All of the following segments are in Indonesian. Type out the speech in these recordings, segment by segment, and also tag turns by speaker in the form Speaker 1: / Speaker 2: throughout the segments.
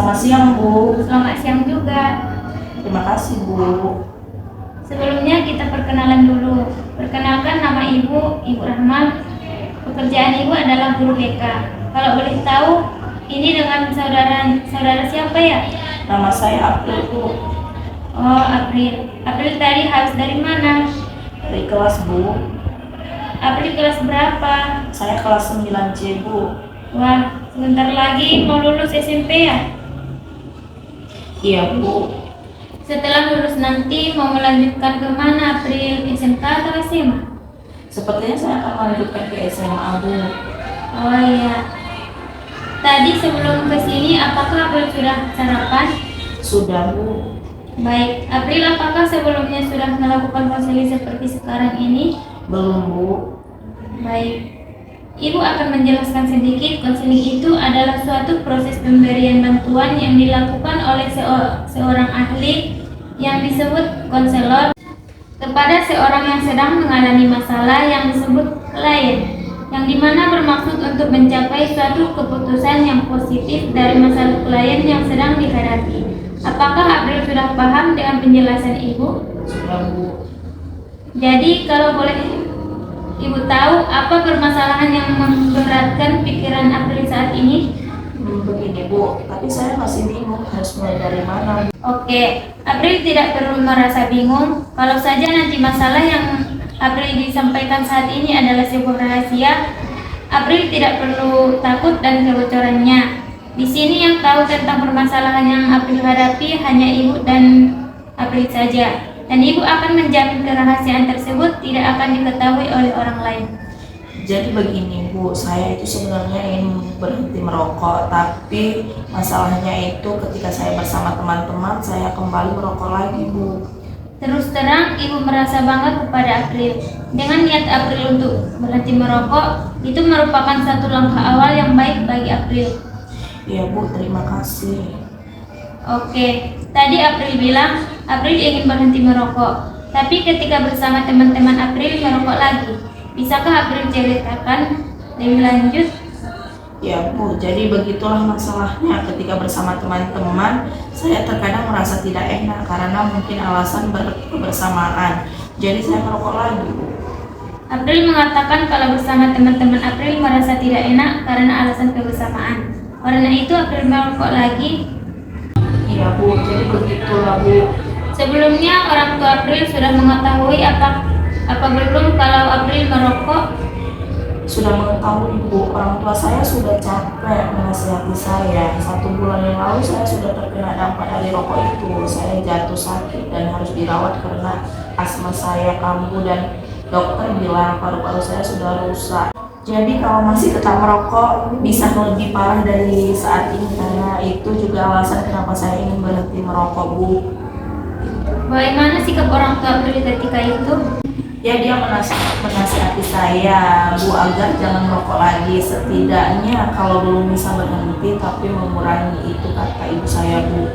Speaker 1: Selamat siang, Bu.
Speaker 2: Selamat siang juga.
Speaker 1: Terima kasih, Bu.
Speaker 2: Sebelumnya kita perkenalan dulu. Perkenalkan, nama Ibu Rahma. Pekerjaan Ibu adalah guru BK. Kalau boleh tahu, ini dengan saudara siapa ya?
Speaker 1: Nama saya April, Bu.
Speaker 2: Oh, April. April tadi habis dari mana?
Speaker 1: Dari kelas, Bu.
Speaker 2: April kelas berapa?
Speaker 1: Saya kelas 9C, Bu.
Speaker 2: Wah, sebentar lagi mau lulus SMP ya?
Speaker 1: Iya, Bu.
Speaker 2: Setelah lulus nanti mau melanjutkan ke mana, April? SMK atau SMA?
Speaker 1: Sepertinya saya akan melanjutkan ke SMA, Bu.
Speaker 2: Oh iya. Tadi sebelum ke sini, apakah April sudah sarapan?
Speaker 1: Sudah, Bu.
Speaker 2: Baik, April apakah sebelumnya sudah melakukan konseling seperti sekarang ini?
Speaker 1: Belum, Bu.
Speaker 2: Baik. Ibu akan menjelaskan sedikit. Konseling itu adalah suatu proses pemberian bantuan yang dilakukan oleh seorang ahli yang disebut konselor kepada seorang yang sedang mengalami masalah yang disebut klien, yang dimana bermaksud untuk mencapai suatu keputusan yang positif dari masalah klien yang sedang dihadapi. Apakah April sudah paham dengan penjelasan Ibu?
Speaker 1: Sudah, Bu.
Speaker 2: Jadi kalau boleh Ibu tahu apa permasalahan yang memberatkan pikiran April saat ini?
Speaker 1: Begini, Bu. Tapi saya masih bingung harus mulai dari mana.
Speaker 2: Oke, April tidak perlu merasa bingung. Kalau saja nanti masalah yang April disampaikan saat ini adalah sebuah rahasia, April tidak perlu takut dan kebocorannya. Di sini yang tahu tentang permasalahan yang April hadapi hanya Ibu dan April saja. Dan Ibu akan menjamin kerahasiaan tersebut tidak akan diketahui oleh orang lain.
Speaker 1: Jadi begini, Bu, saya itu sebenarnya ingin berhenti merokok, tapi masalahnya itu ketika saya bersama teman-teman, saya kembali merokok lagi, Bu.
Speaker 2: Terus terang, Ibu merasa bangga kepada April. Dengan niat April untuk berhenti merokok, itu merupakan satu langkah awal yang baik bagi April.
Speaker 1: Iya, Bu, terima kasih.
Speaker 2: Oke, tadi April bilang April ingin berhenti merokok, tapi ketika bersama teman-teman April merokok lagi. Bisakah April ceritakan lebih lanjut?
Speaker 1: Ya, Bu, jadi begitulah masalahnya. Ketika bersama teman-teman, saya terkadang merasa tidak enak karena mungkin alasan kebersamaan. Jadi saya merokok lagi, Bu.
Speaker 2: April mengatakan kalau bersama teman-teman April merasa tidak enak karena alasan kebersamaan. Karena itu April merokok lagi.
Speaker 1: Iya, Bu, jadi begitulah, Bu.
Speaker 2: Sebelumnya orang tua April sudah mengetahui apa belum kalau April merokok?
Speaker 1: Sudah mengetahui, Bu. Orang tua saya sudah capek menasihati saya. 1 bulan yang lalu saya sudah terkena dampak dari rokok itu. Saya jatuh sakit dan harus dirawat karena asma saya kambuh dan dokter bilang paru-paru saya sudah rusak. Jadi kalau masih tetap merokok bisa lebih parah dari saat ini, karena itu juga alasan kenapa saya ingin berhenti merokok, Bu.
Speaker 2: Bagaimana sikap orang tua April ketika itu?
Speaker 1: Ya, dia menasihati saya, Bu, agar jangan merokok lagi. Setidaknya kalau belum bisa berhenti tapi mengurangi, itu kata ibu saya, Bu.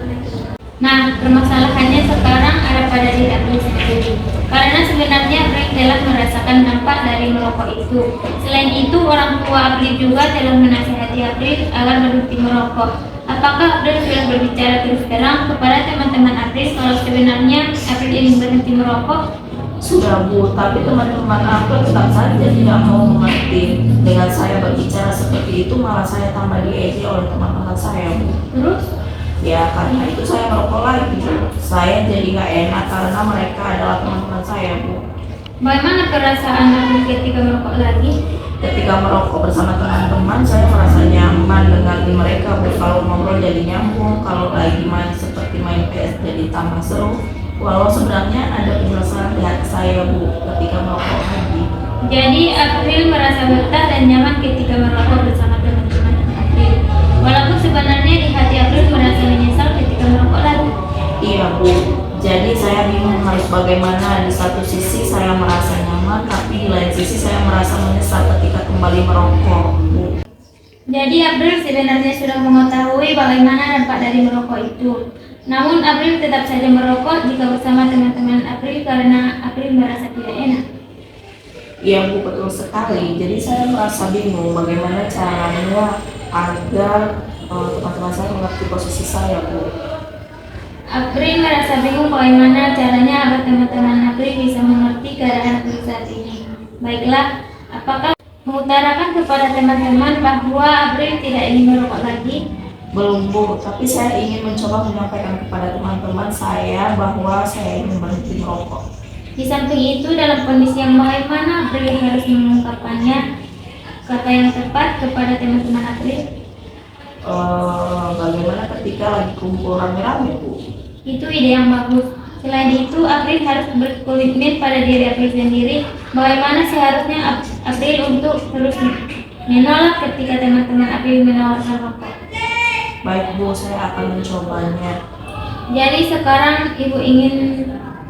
Speaker 2: Nah, permasalahannya sekarang ada pada diri April sendiri. Karena sebenarnya April telah merasakan dampak dari merokok itu. Selain itu, orang tua April juga telah menasihati April agar berhenti merokok. Apakah April sudah berbicara terus terang kepada teman-teman April kalau sebenarnya April ingin berhenti merokok?
Speaker 1: Sudah, Bu, tapi teman-teman aku tetap saja tidak mau mengerti. Dengan saya berbicara seperti itu, malah saya tambah diejek oleh teman-teman saya, Bu.
Speaker 2: Terus?
Speaker 1: Ya, karena itu saya merokok lagi, Bu. Saya jadi gak enak karena mereka adalah teman-teman saya, Bu.
Speaker 2: Bagaimana perasaan April ketika merokok lagi?
Speaker 1: Ketika merokok bersama teman-teman, saya merasa nyaman dengan mereka, Bu. Kalau ngobrol jadi nyambung, kalau lagi main seperti main PS jadi tambah seru. Walau sebenarnya ada penjelasan di hati saya, Bu, ketika merokok lagi.
Speaker 2: Jadi April merasa betah dan nyaman ketika merokok bersama teman-teman April. Walaupun sebenarnya di hati April merasa menyesal ketika merokok lagi.
Speaker 1: Iya, Bu. Jadi saya bingung harus bagaimana. Di satu sisi saya merasa nyaman, tapi di lain sisi saya merasa menyesal ketika kembali merokok, Bu.
Speaker 2: Jadi April sebenarnya sudah mengetahui bagaimana dampak dari merokok itu. Namun April tetap saja merokok jika bersama teman-teman April karena April merasa tidak enak.
Speaker 1: Iya, Bu, betul sekali. Jadi saya merasa bingung bagaimana caranya agar teman-teman saya mengerti posisi saya, Bu.
Speaker 2: April merasa bingung bagaimana caranya agar teman-teman April bisa mengerti keadaan April saat ini. Baiklah, apakah mengutarakan kepada teman-teman bahwa April tidak ingin merokok lagi?
Speaker 1: Belum, Bu, tapi saya ingin mencoba menyampaikan kepada teman-teman saya bahwa saya ingin berhenti merokok.
Speaker 2: Di samping itu, dalam kondisi yang bagaimana April harus mengungkapkannya kata yang tepat kepada teman-teman April?
Speaker 1: Bagaimana ketika lagi kumpul rame-rame, Bu?
Speaker 2: Itu ide yang bagus. Selain itu, April harus berkomitmen pada diri April sendiri. Bagaimana seharusnya April untuk terus menolak ketika teman-teman April menawarkan rokok.
Speaker 1: Baik, Bu, saya akan mencobanya.
Speaker 2: Jadi sekarang Ibu ingin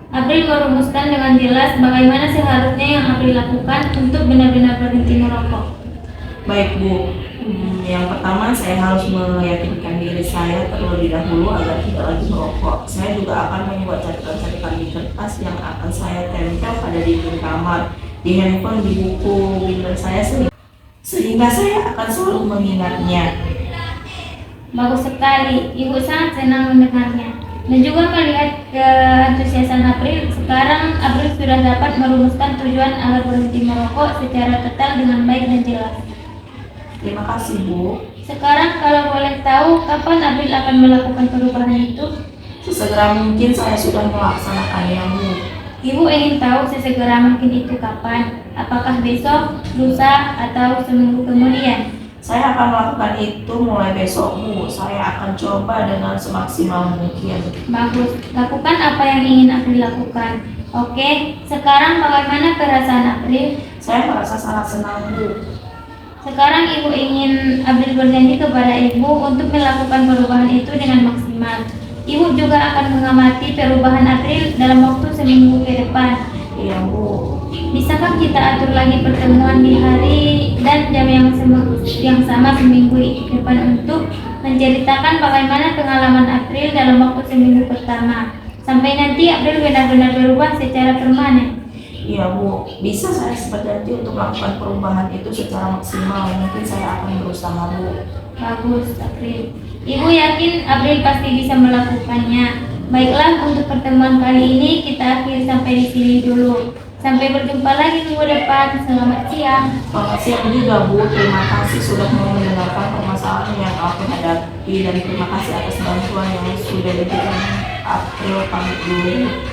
Speaker 2: April merumuskan dengan jelas bagaimana seharusnya yang April lakukan untuk benar-benar berhenti merokok.
Speaker 1: Baik, Bu. Yang pertama, saya harus meyakinkan diri saya terlebih dahulu agar tidak lagi merokok. Saya juga akan membuat catatan-catatan di kertas yang akan saya tempel pada dinding kamar, di handphone, di buku binder saya sehingga saya akan selalu mengingatnya.
Speaker 2: Bagus sekali, Ibu sangat senang mendengarnya. Dan juga melihat keantusiasan April, sekarang April sudah dapat merumuskan tujuan agar berhenti merokok secara total dengan baik dan jelas.
Speaker 1: Terima kasih, Bu.
Speaker 2: Sekarang kalau boleh tahu, kapan April akan melakukan perubahan itu?
Speaker 1: Sesegera mungkin saya sudah melaksanakannya, Bu.
Speaker 2: Ibu ingin tahu sesegera mungkin itu kapan? Apakah besok, lusa, atau seminggu kemudian?
Speaker 1: Saya akan melakukan itu mulai besok, Bu. Saya akan coba dengan semaksimal mungkin.
Speaker 2: Bagus, lakukan apa yang ingin April lakukan. Oke, sekarang bagaimana perasaan April?
Speaker 1: Saya merasa sangat senang, Bu.
Speaker 2: Sekarang Ibu ingin April berjanji kepada Ibu untuk melakukan perubahan itu dengan maksimal. Ibu juga akan mengamati perubahan April dalam waktu seminggu ke depan.
Speaker 1: Iya, Bu.
Speaker 2: Bisakah kita atur lagi pertemuan di hari dan jam yang sama seminggu depan untuk menceritakan bagaimana pengalaman April dalam waktu seminggu pertama sampai nanti April benar-benar berubah secara permanen?
Speaker 1: Iya, Bu. Bisa saya berjanji untuk melakukan perubahan itu secara maksimal. Mungkin saya akan berusaha, Bu.
Speaker 2: Bagus, April. Ibu yakin April pasti bisa melakukannya. Baiklah, untuk pertemuan kali ini kita akhiri sampai di sini dulu. Sampai berjumpa lagi minggu depan. Selamat siang.
Speaker 1: Selamat siang juga, Bu. Terima kasih sudah mau mendengarkan permasalahan yang aku hadapi dan terima kasih atas bantuan yang sudah diberikan. April pamit dulu.